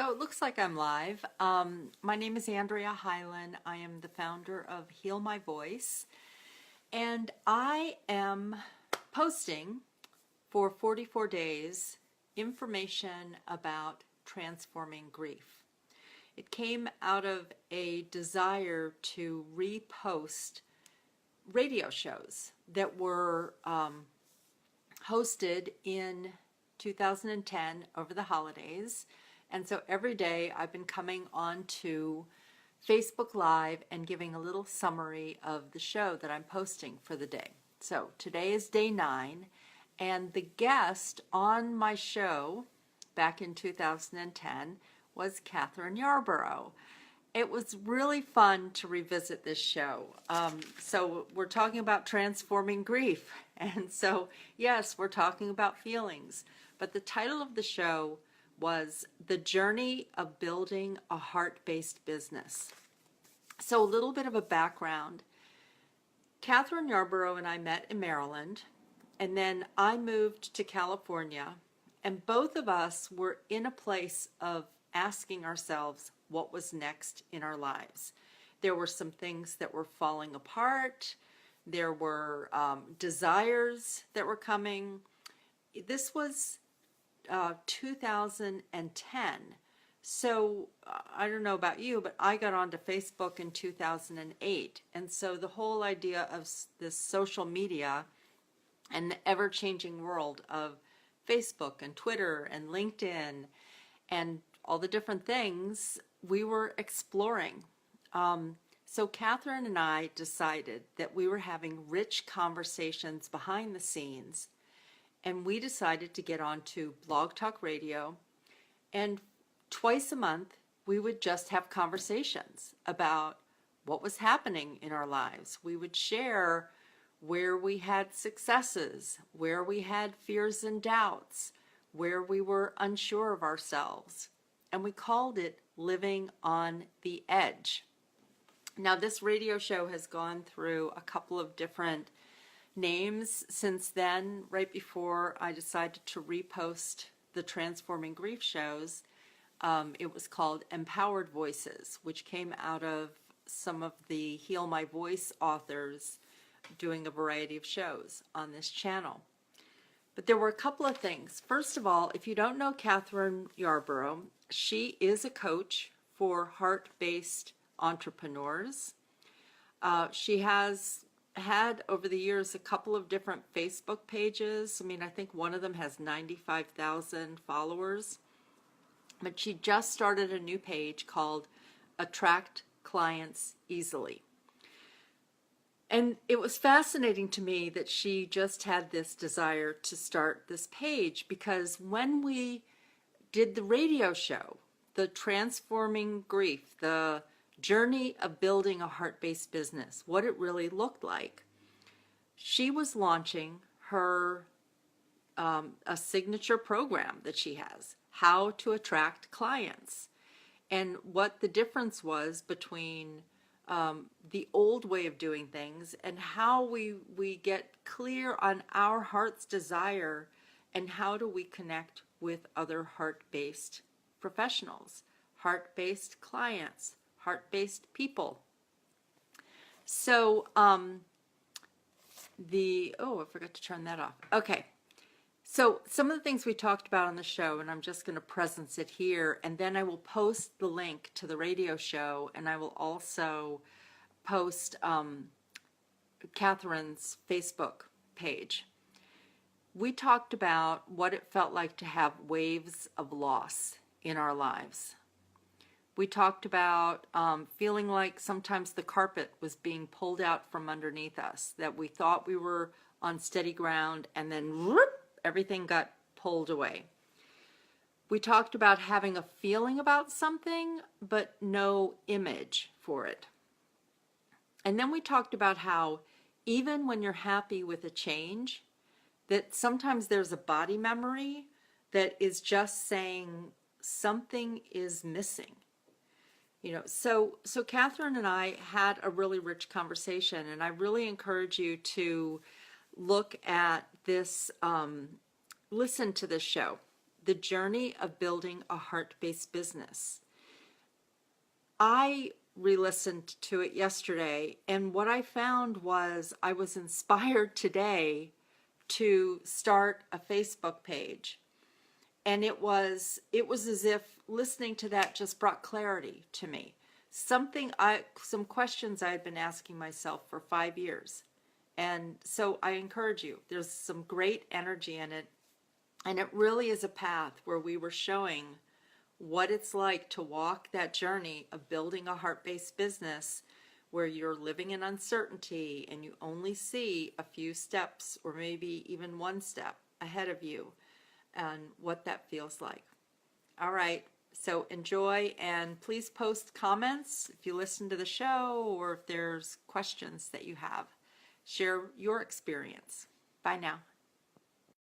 So it looks like I'm live. My name is Andrea Hyland. I am the founder of Heal My Voice, and I am posting for 44 days information about transforming grief. It came out of a desire to repost radio shows that were hosted in 2010 over the holidays. And so every day I've been coming on to Facebook Live and giving a little summary of the show that I'm posting for the day. So today is day 9, and the guest on my show back in 2010 was Kathryn Yarborough. It was really fun to revisit this show. So we're talking about transforming grief. And so, yes, we're talking about feelings. But the title of the show was The Journey of Building a Heart-Based Business. So a little bit of a background. Kathryn Yarborough and I met in Maryland, and then I moved to California, and both of us were in a place of asking ourselves what was next in our lives. There were some things that were falling apart. There were desires that were coming. This was 2010. So I don't know about you, but I got onto Facebook in 2008. And so the whole idea of this social media and the ever-changing world of Facebook and Twitter and LinkedIn and all the different things we were exploring. So Kathryn and I decided that we were having rich conversations behind the scenes, and we decided to get onto Blog Talk Radio, and twice a month we would just have conversations about what was happening in our lives. We would share where we had successes, where we had fears and doubts, where we were unsure of ourselves, and we called it Living on the Edge. Now, this radio show has gone through a couple of different names since then. Right before I decided to repost the Transforming Grief shows, it was called Empowered Voices, which came out of some of the Heal My Voice authors doing a variety of shows on this channel. But there were a couple of things. First of all, if you don't know Kathryn Yarborough, she is a coach for heart-based entrepreneurs. She has had over the years a couple of different Facebook pages. I mean, I think one of them has 95,000 followers. But she just started a new page called Attract Clients Easily. And it was fascinating to me that she just had this desire to start this page, because when we did the radio show, the Transforming Grief, the journey of building a heart-based business, what it really looked like, she was launching her a signature program that she has, how to attract clients, and what the difference was between the old way of doing things and how we get clear on our heart's desire, and how do we connect with other heart-based professionals, heart-based clients, heart-based people. So I forgot to turn that off. Okay. So some of the things we talked about on the show, and I'm just going to presence it here, and then I will post the link to the radio show, and I will also post Kathryn's Facebook page. We talked about what it felt like to have waves of loss in our lives. We talked about feeling like sometimes the carpet was being pulled out from underneath us, that we thought we were on steady ground, and then whoop, everything got pulled away. We talked about having a feeling about something, but no image for it. And then we talked about how even when you're happy with a change, that sometimes there's a body memory that is just saying something is missing. You know, so Kathryn and I had a really rich conversation, and I really encourage you to look at this, listen to this show. the journey of building a heart-based business. I re-listened to it yesterday, and what I found was I was inspired today to start a Facebook page. And it was as if listening to that just brought clarity to me. Some questions I had been asking myself for 5 years. And so I encourage you, there's some great energy in it. And it really is a path where we were showing what it's like to walk that journey of building a heart-based business where you're living in uncertainty and you only see a few steps or maybe even one step ahead of you, and what that feels like. All right, so enjoy, and please post comments if you listen to the show or if there's questions that you have. Share your experience. Bye now.